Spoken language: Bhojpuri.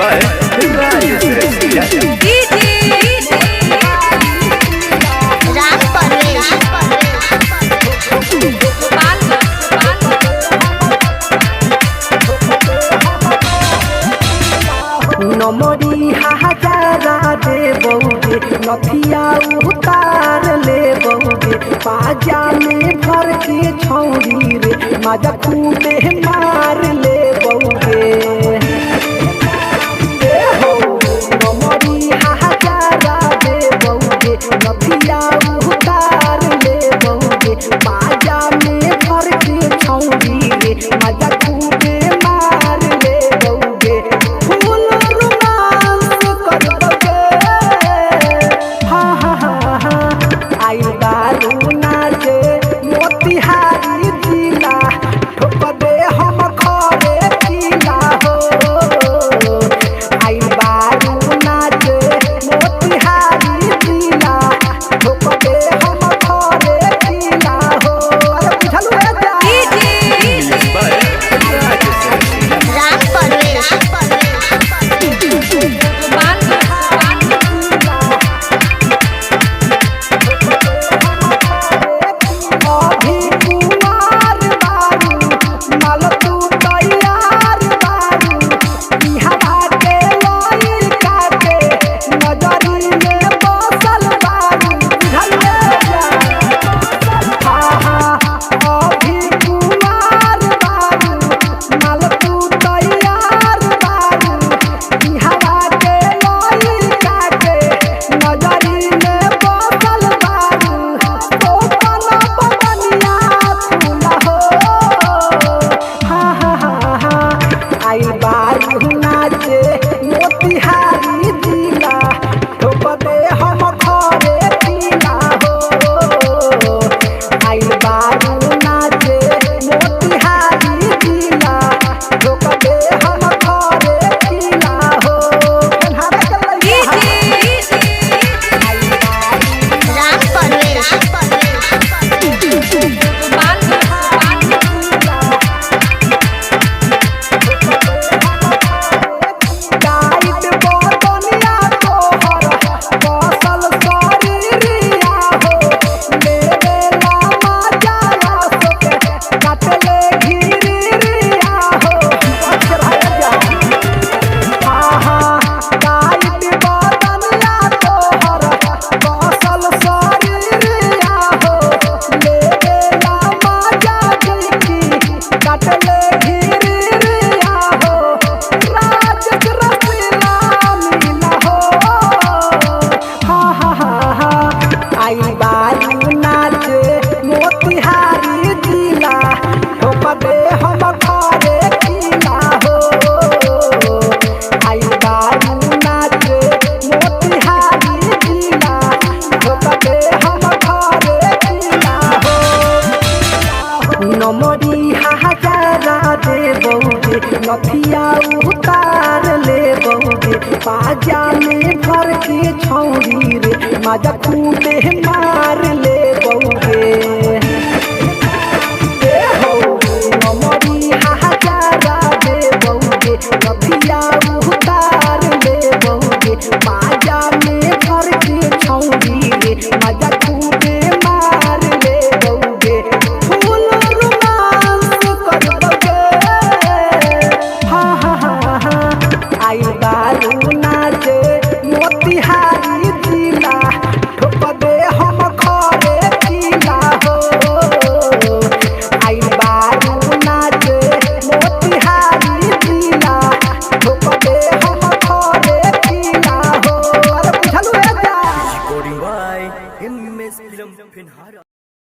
by राम परवेश नमरी हाजारा दे बउगे नथिया उतार ले बउगे पाजा में भर के छौरी रे माजा खूबे मार ले बउगे नमरी हाजारा दे बउगे नथिया उतार ले बउगे पाजा में भर के छौरी रे माजा खूबे मार ले बउगे फूल आई बारू नाचे मोतिहारी जिला ठोक दे हम खरे किला हो आई बारू नाचे मोतिहारी जिला ठोक दे हम खरे किला हो अरे बुझलु राम परवेश मोतिहारी जिला ठोक दे हम खरे किला हो आई बारू नाचे मोतिहारी जिला ठोक दे हम खरे किला हो राम परवेश आई बारू नाचे मोतिहारी जिला ठोक दे हम खरे किला हो आई बारू नाचे मोतिहारी जिला ठोक दे हम खरे किला हो नमरी हाजारा दे बउगे नथिया उतार ले बउगे पाजा में भर के छौरी रे माजा खूबे मार ले बउगे नमरी हाजारा दे बउगे नथिया उतार ले बउगे पाजा में भर के छौरी रे माजा खूबे मार ले बउगे फूल रोमांस कर बउगे आई बारू नाचे मोतिहारी जिला ठोक दे हम खरे किला हो आई बारू नाचे मोतिहारी जिला ठोक दे हम खरे किला हो अरे बुझलु recording by MS Film Finhara।